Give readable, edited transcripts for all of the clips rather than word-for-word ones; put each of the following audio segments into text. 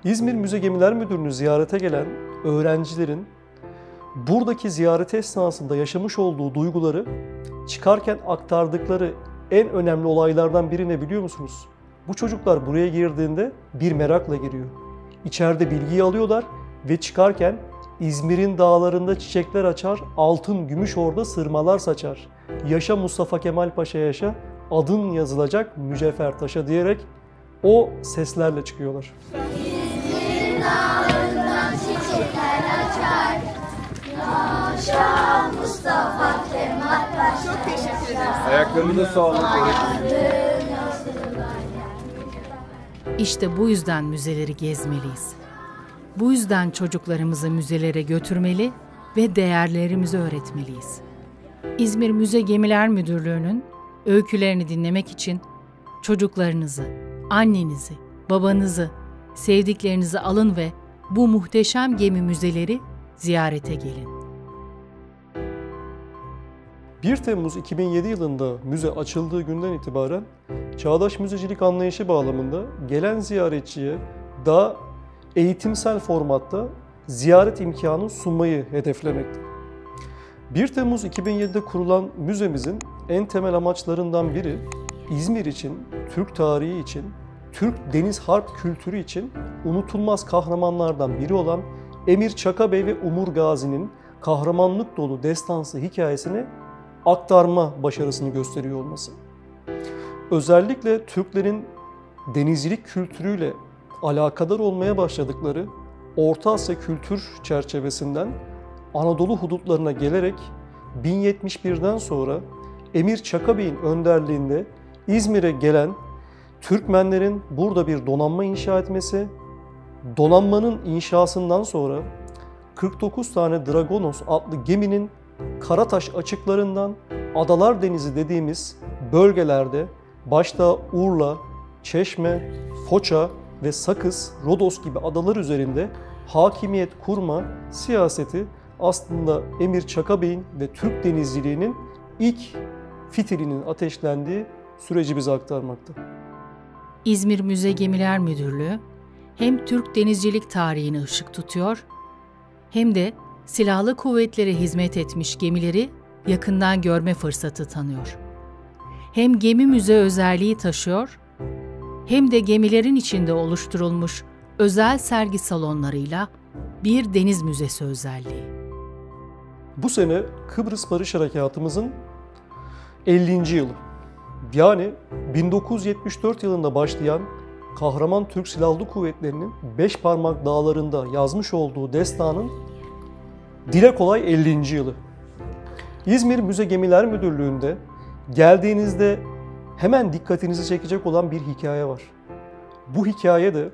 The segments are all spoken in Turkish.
İzmir Müze Gemiler Müdürlüğü'nü ziyarete gelen öğrencilerin buradaki ziyareti esnasında yaşamış olduğu duyguları çıkarken aktardıkları en önemli olaylardan biri ne biliyor musunuz? Bu çocuklar buraya girdiğinde bir merakla giriyor. İçeride bilgiyi alıyorlar ve çıkarken İzmir'in dağlarında çiçekler açar, altın gümüş orada sırmalar saçar. Yaşa Mustafa Kemal Paşa yaşa, adın yazılacak mücevher taşa diyerek o seslerle çıkıyorlar. İzmir'in dağlarından çiçekler açar. Yaşa Mustafa Kemal Paşa. Çok teşekkür ederiz. Ayaklarınıza sağlık. İşte bu yüzden müzeleri gezmeliyiz. Bu yüzden çocuklarımızı müzelere götürmeli ve değerlerimizi öğretmeliyiz. İzmir Müze Gemiler Müdürlüğü'nün öykülerini dinlemek için çocuklarınızı, annenizi, babanızı, sevdiklerinizi alın ve bu muhteşem gemi müzeleri ziyarete gelin. 1 Temmuz 2007 yılında müze açıldığı günden itibaren çağdaş müzecilik anlayışı bağlamında gelen ziyaretçiye daha eğitimsel formatta ziyaret imkanı sunmayı hedeflemekte. 1 Temmuz 2007'de kurulan müzemizin en temel amaçlarından biri İzmir için, Türk tarihi için, Türk deniz harp kültürü için unutulmaz kahramanlardan biri olan Emir Çaka Bey ve Umur Gazi'nin kahramanlık dolu destansı hikayesini aktarma başarısını gösteriyor olması. Özellikle Türklerin denizcilik kültürüyle alakadar olmaya başladıkları Orta Asya kültür çerçevesinden Anadolu hudutlarına gelerek 1071'den sonra Emir Çaka Bey'in önderliğinde İzmir'e gelen Türkmenlerin burada bir donanma inşa etmesi, donanmanın inşasından sonra 49 tane Dragonos adlı geminin Karataş açıklarından Adalar Denizi dediğimiz bölgelerde başta Urla, Çeşme, Foça ve Sakız, Rodos gibi adalar üzerinde hakimiyet kurma siyaseti aslında Emir Çaka Bey'in ve Türk denizciliğinin ilk fitilinin ateşlendiği süreci bize aktarmakta. İzmir Müze Gemiler Müdürlüğü hem Türk denizcilik tarihine ışık tutuyor hem de silahlı kuvvetlere hizmet etmiş gemileri yakından görme fırsatı tanıyor. Hem gemi müze özelliği taşıyor hem de gemilerin içinde oluşturulmuş özel sergi salonlarıyla bir deniz müzesi özelliği. Bu sene Kıbrıs Barış Harekatımızın 50. yılı. Yani 1974 yılında başlayan kahraman Türk Silahlı Kuvvetleri'nin Beşparmak Dağları'nda yazmış olduğu destanın dile kolay 50. yılı. İzmir Müze Gemiler Müdürlüğü'nde geldiğinizde hemen dikkatinizi çekecek olan bir hikaye var. Bu hikaye de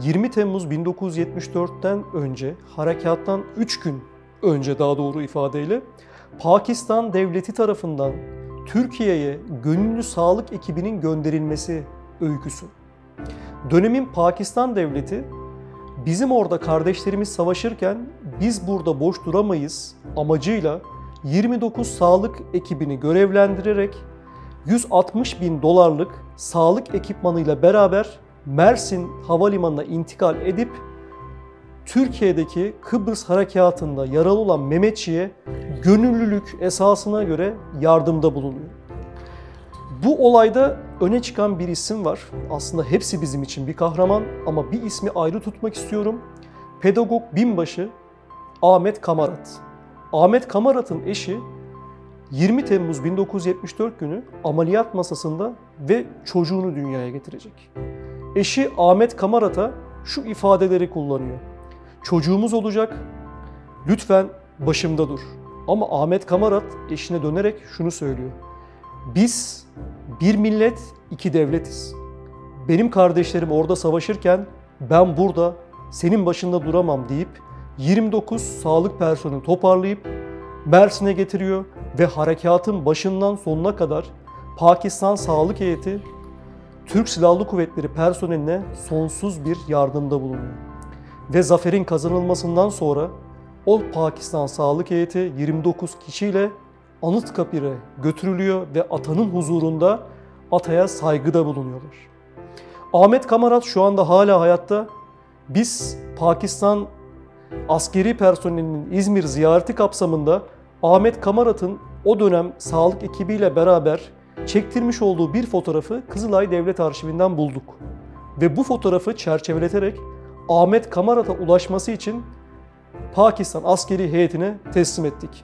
20 Temmuz 1974'ten önce, harekattan 3 gün önce daha doğru ifadeyle Pakistan Devleti tarafından Türkiye'ye gönüllü sağlık ekibinin gönderilmesi öyküsü. Dönemin Pakistan Devleti bizim orada kardeşlerimiz savaşırken biz burada boş duramayız amacıyla 29 sağlık ekibini görevlendirerek 160 bin dolarlık sağlık ekipmanıyla beraber Mersin Havalimanı'na intikal edip Türkiye'deki Kıbrıs Harekatı'nda yaralı olan Mehmetçiğe gönüllülük esasına göre yardımda bulunuyor. Bu olayda öne çıkan bir isim var. Aslında hepsi bizim için bir kahraman ama bir ismi ayrı tutmak istiyorum. Pedagog binbaşı Ahmet Kamarat. Ahmet Kamarat'ın eşi 20 Temmuz 1974 günü ameliyat masasında ve çocuğunu dünyaya getirecek. Eşi Ahmet Kamarat'a şu ifadeleri kullanıyor. Çocuğumuz olacak, lütfen başımda dur. Ama Ahmet Kamarat eşine dönerek şunu söylüyor. Biz bir millet, iki devletiz. Benim kardeşlerim orada savaşırken ben burada senin başında duramam deyip 29 sağlık personeli toparlayıp Mersin'e getiriyor ve harekatın başından sonuna kadar Pakistan Sağlık Heyeti Türk Silahlı Kuvvetleri personeline sonsuz bir yardımda bulunuyor. Ve zaferin kazanılmasından sonra o Pakistan Sağlık Heyeti 29 kişiyle Anıtkabir'e götürülüyor ve atanın huzurunda ataya saygıda bulunuyorlar. Ahmet Kamarat şu anda hala hayatta Biz Pakistan askeri personelinin İzmir ziyareti kapsamında Ahmet Kamarat'ın o dönem sağlık ekibiyle beraber çektirmiş olduğu bir fotoğrafı Kızılay Devlet Arşivinden bulduk. Ve bu fotoğrafı çerçeveleterek Ahmet Kamarat'a ulaşması için Pakistan askeri heyetine teslim ettik.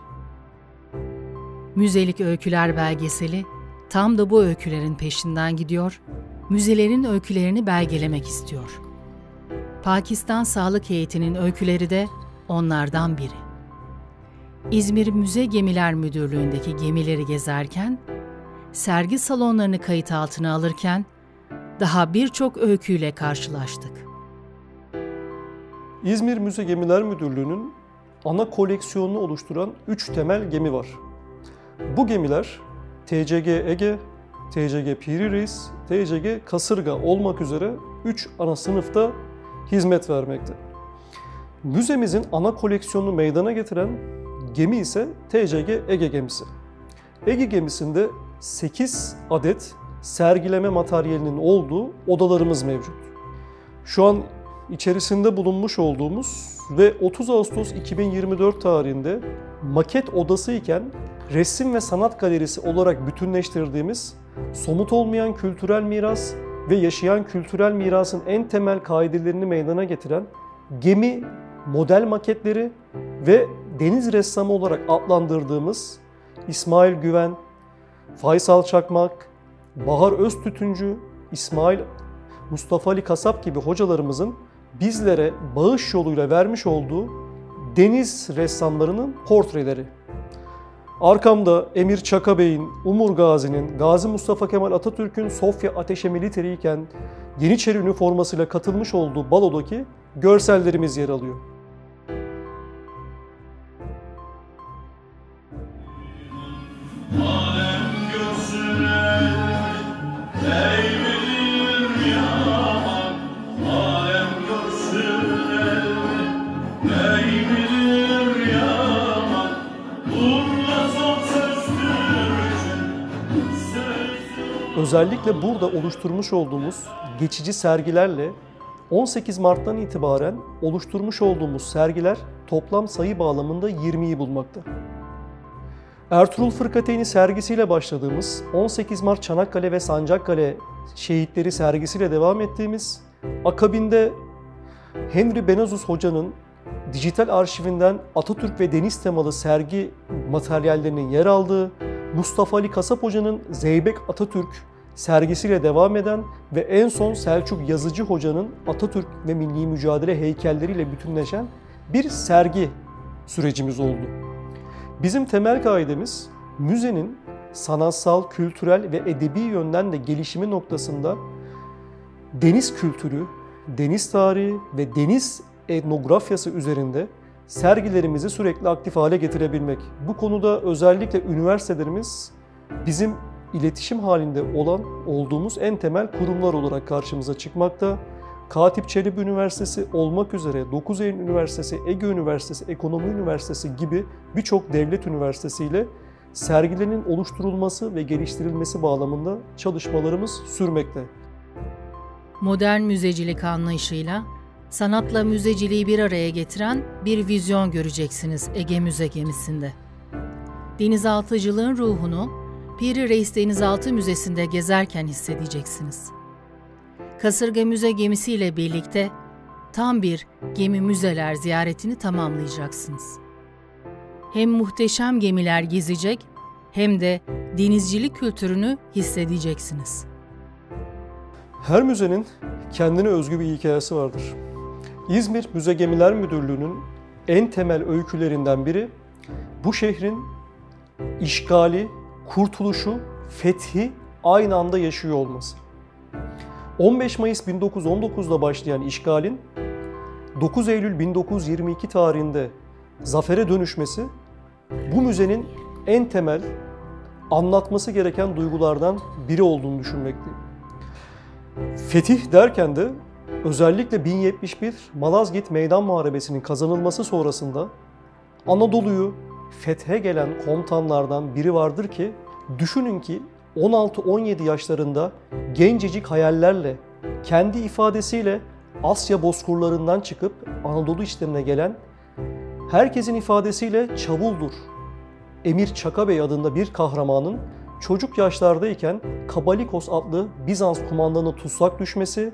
Müzelik öyküler belgeseli tam da bu öykülerin peşinden gidiyor, müzelerin öykülerini belgelemek istiyor. Pakistan Sağlık Heyeti'nin öyküleri de onlardan biri. İzmir Müze Gemiler Müdürlüğü'ndeki gemileri gezerken, sergi salonlarını kayıt altına alırken daha birçok öyküyle karşılaştık. İzmir Müze Gemiler Müdürlüğü'nün ana koleksiyonunu oluşturan 3 temel gemi var. Bu gemiler TCG Ege, TCG Piri Reis, TCG Kasırga olmak üzere 3 ana sınıfta hizmet vermekte. Müzemizin ana koleksiyonunu meydana getiren gemi ise TCG Ege gemisi. Ege gemisinde 8 adet sergileme materyalinin olduğu odalarımız mevcut. Şu an içerisinde bulunmuş olduğumuz ve 30 Ağustos 2024 tarihinde maket odası iken resim ve sanat galerisi olarak bütünleştirdiğimiz somut olmayan kültürel miras ve yaşayan kültürel mirasın en temel kaidelerini meydana getiren gemi model maketleri ve deniz ressamı olarak adlandırdığımız İsmail Güven, Faysal Çakmak, Bahar Öztütüncü, Mustafa Ali Kasap gibi hocalarımızın bizlere bağış yoluyla vermiş olduğu deniz ressamlarının portreleri. Arkamda Emir Çaka Bey'in, Umur Gazi'nin, Gazi Mustafa Kemal Atatürk'ün Sofya Ateşe Militeri iken Yeniçeri üniformasıyla katılmış olduğu balodaki görsellerimiz yer alıyor. Özellikle burada oluşturmuş olduğumuz geçici sergilerle 18 Mart'tan itibaren oluşturmuş olduğumuz sergiler toplam sayı bağlamında 20'yi bulmakta. Ertuğrul Fırkateyni sergisiyle başladığımız 18 Mart Çanakkale ve Sancakale şehitleri sergisiyle devam ettiğimiz, akabinde Henry Benazus Hoca'nın dijital arşivinden Atatürk ve deniz temalı sergi materyallerinin yer aldığı, Mustafa Ali Kasap Hoca'nın Zeybek Atatürk sergisiyle devam eden ve en son Selçuk Yazıcı Hoca'nın Atatürk ve milli mücadele heykelleriyle bütünleşen bir sergi sürecimiz oldu. Bizim temel kaidemiz müzenin sanatsal, kültürel ve edebi yönden de gelişimi noktasında deniz kültürü, deniz tarihi ve deniz etnografyası üzerinde sergilerimizi sürekli aktif hale getirebilmek. Bu konuda özellikle üniversitelerimiz bizim iletişim halinde olduğumuz en temel kurumlar olarak karşımıza çıkmakta. Katip Çelebi Üniversitesi olmak üzere 9 Eylül Üniversitesi, Ege Üniversitesi, Ekonomi Üniversitesi gibi birçok devlet üniversitesiyle sergilerin oluşturulması ve geliştirilmesi bağlamında çalışmalarımız sürmekte. Modern müzecilik anlayışıyla sanatla müzeciliği bir araya getiren bir vizyon göreceksiniz Ege Müze Gemisi'nde. Denizaltıcılığın ruhunu Piri Reis Denizaltı Müzesi'nde gezerken hissedeceksiniz. Kasırga Müze Gemisi ile birlikte tam bir gemi müzeler ziyaretini tamamlayacaksınız. Hem muhteşem gemiler gezecek hem de denizcilik kültürünü hissedeceksiniz. Her müzenin kendine özgü bir hikayesi vardır. İzmir Müze Gemiler Müdürlüğü'nün en temel öykülerinden biri bu şehrin işgali, kurtuluşu, fethi aynı anda yaşıyor olması. 15 Mayıs 1919'da başlayan işgalin 9 Eylül 1922 tarihinde zafere dönüşmesi bu müzenin en temel anlatması gereken duygulardan biri olduğunu düşünmekteyim. Fetih derken de özellikle 1071 Malazgirt Meydan Muharebesi'nin kazanılması sonrasında Anadolu'yu fethe gelen komutanlardan biri vardır ki düşünün ki 16-17 yaşlarında gencecik hayallerle, kendi ifadesiyle Asya bozkırlarından çıkıp Anadolu içlerine gelen, herkesin ifadesiyle Çavuldur, Emir Çaka Bey adında bir kahramanın çocuk yaşlardayken Kabalikos adlı Bizans kumandanına tutsak düşmesi,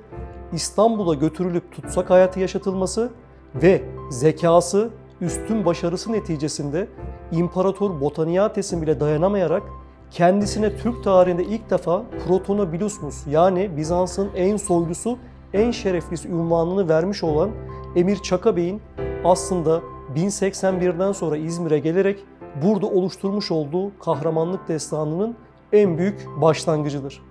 İstanbul'a götürülüp tutsak hayatı yaşatılması ve zekası, üstün başarısı neticesinde İmparator Botaniates'in bile dayanamayarak kendisine Türk tarihinde ilk defa Protonobilusmus yani Bizans'ın en soylusu, en şereflisi unvanını vermiş olan Emir Çaka Bey'in aslında 1081'den sonra İzmir'e gelerek burada oluşturmuş olduğu kahramanlık destanının en büyük başlangıcıdır.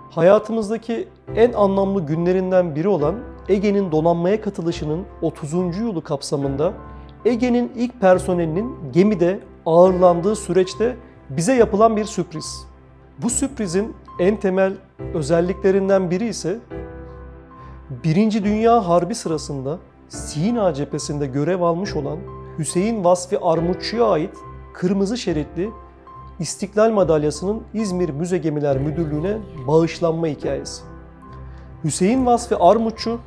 Hayatımızdaki en anlamlı günlerinden biri olan Ege'nin donanmaya katılışının 30. yılı kapsamında Ege'nin ilk personelinin gemide ağırlandığı süreçte bize yapılan bir sürpriz. Bu sürprizin en temel özelliklerinden biri ise 1. Dünya Harbi sırasında Sina cephesinde görev almış olan Hüseyin Vasfi Armutçu'ya ait kırmızı şeritli İstiklal Madalyası'nın İzmir Müze Gemiler Müdürlüğü'ne bağışlanma hikayesi. Hüseyin Vasfi Armutçu,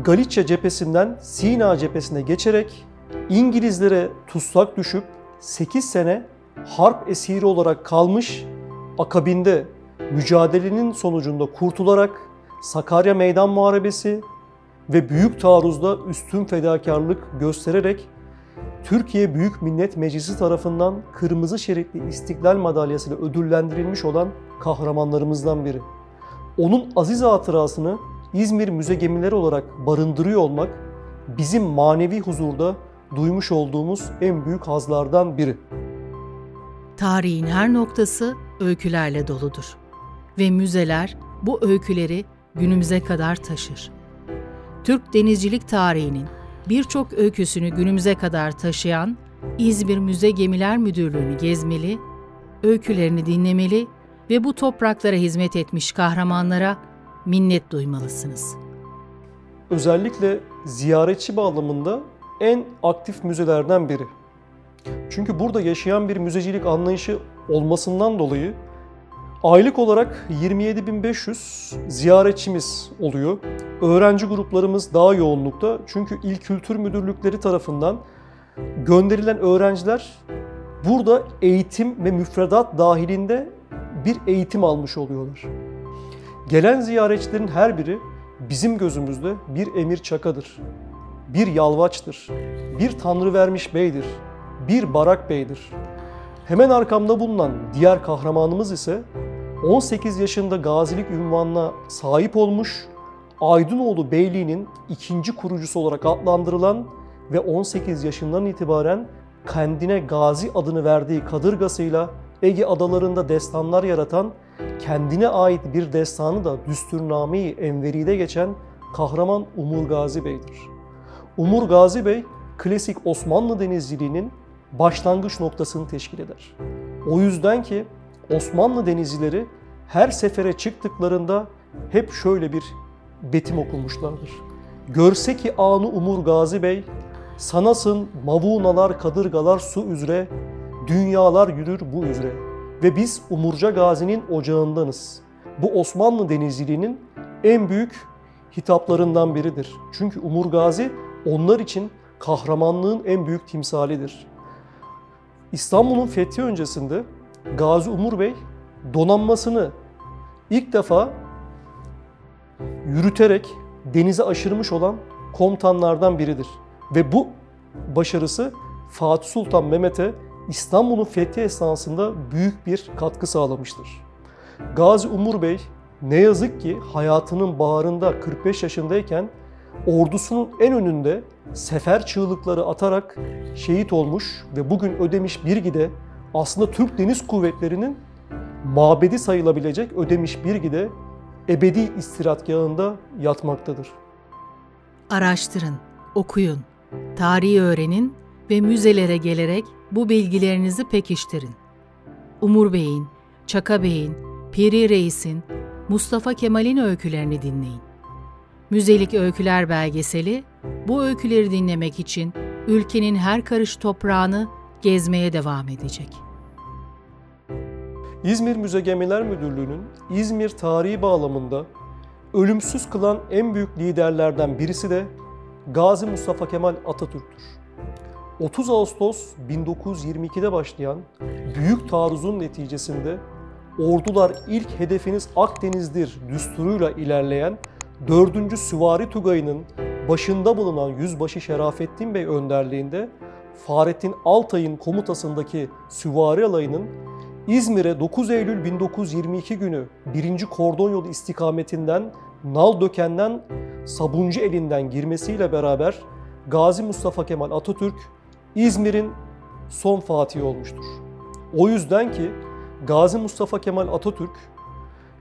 Galicia cephesinden Sina cephesine geçerek İngilizlere tutsak düşüp 8 sene harp esiri olarak kalmış, akabinde mücadelenin sonucunda kurtularak Sakarya Meydan Muharebesi ve Büyük Taarruz'da üstün fedakarlık göstererek Türkiye Büyük Millet Meclisi tarafından kırmızı şeritli İstiklal Madalyası ile ödüllendirilmiş olan kahramanlarımızdan biri. Onun aziz hatırasını İzmir Müze Gemileri olarak barındırıyor olmak bizim manevi huzurda duymuş olduğumuz en büyük hazlardan biri. Tarihin her noktası öykülerle doludur ve müzeler bu öyküleri günümüze kadar taşır. Türk denizcilik tarihinin birçok öyküsünü günümüze kadar taşıyan İzmir Müze Gemiler Müdürlüğü'nü gezmeli, öykülerini dinlemeli ve bu topraklara hizmet etmiş kahramanlara minnet duymalısınız. Özellikle ziyaretçi bağlamında en aktif müzelerden biri. Çünkü burada yaşayan bir müzecilik anlayışı olmasından dolayı aylık olarak 27.500 ziyaretçimiz oluyor. Öğrenci gruplarımız daha yoğunlukta. Çünkü İl Kültür Müdürlükleri tarafından gönderilen öğrenciler burada eğitim ve müfredat dahilinde bir eğitim almış oluyorlar. Gelen ziyaretçilerin her biri bizim gözümüzde bir Emir Çaka'dır, bir Yalvaç'tır, bir Tanrıvermiş Bey'dir, bir Barak Bey'dir. Hemen arkamda bulunan diğer kahramanımız ise 18 yaşında gazilik unvanına sahip olmuş, Aydınoğlu Beyliği'nin ikinci kurucusu olarak adlandırılan ve 18 yaşından itibaren kendine Gazi adını verdiği kadırgasıyla Ege adalarında destanlar yaratan, kendine ait bir destanı da Düsturname-i Enveri'de geçen kahraman Umur Gazi Bey'dir. Umur Gazi Bey, klasik Osmanlı denizciliğinin başlangıç noktasını teşkil eder. O yüzden ki Osmanlı denizcileri her sefere çıktıklarında hep şöyle bir betim okumuşlardır. Görse ki anı Umur Gazi Bey, sanasın mavunalar kadırgalar su üzere, dünyalar yürür bu üzere. Ve biz Umurca Gazi'nin ocağındanız. Bu Osmanlı denizciliğinin en büyük hitaplarından biridir. Çünkü Umur Gazi onlar için kahramanlığın en büyük timsalidir. İstanbul'un fethi öncesinde Gazi Umur Bey donanmasını ilk defa yürüterek denize aşırmış olan komutanlardan biridir. Ve bu başarısı Fatih Sultan Mehmet'e İstanbul'un fethi esnasında büyük bir katkı sağlamıştır. Gazi Umur Bey ne yazık ki hayatının baharında 45 yaşındayken ordusunun en önünde sefer çığlıkları atarak şehit olmuş ve bugün Ödemiş Birgi'de aslında Türk Deniz Kuvvetleri'nin mabedi sayılabilecek Ödemiş Birgi'de ebedi istirahatgahında yatmaktadır. Araştırın, okuyun, tarihi öğrenin ve müzelere gelerek bu bilgilerinizi pekiştirin. Umur Bey'in, Çaka Bey'in, Piri Reis'in, Mustafa Kemal'in öykülerini dinleyin. Müzelik Öyküler belgeseli, bu öyküleri dinlemek için ülkenin her karış toprağını gezmeye devam edecek. İzmir Müze Gemiler Müdürlüğü'nün İzmir tarihi bağlamında ölümsüz kılan en büyük liderlerden birisi de Gazi Mustafa Kemal Atatürk'tür. 30 Ağustos 1922'de başlayan büyük taarruzun neticesinde ordular ilk hedefiniz Akdeniz'dir düsturuyla ilerleyen 4. Süvari Tugayı'nın başında bulunan Yüzbaşı Şerafettin Bey önderliğinde Fahrettin Altay'ın komutasındaki süvari alayının İzmir'e 9 Eylül 1922 günü 1. Kordon Yolu istikametinden Naldöken'den Sabuncueli'nden girmesiyle beraber Gazi Mustafa Kemal Atatürk İzmir'in son fatihi olmuştur. O yüzden ki Gazi Mustafa Kemal Atatürk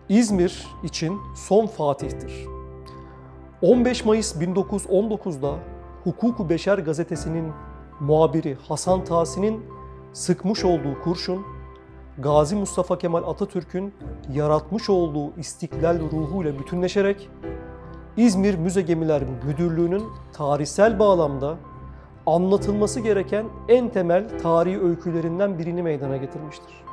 İzmir için son fatihtir. 15 Mayıs 1919'da Hukuku Beşer gazetesinin muhabiri Hasan Tahsin'in sıkmış olduğu kurşun, Gazi Mustafa Kemal Atatürk'ün yaratmış olduğu istiklal ruhuyla bütünleşerek İzmir Müze Gemiler Müdürlüğü'nün tarihsel bağlamda anlatılması gereken en temel tarihi öykülerinden birini meydana getirmiştir.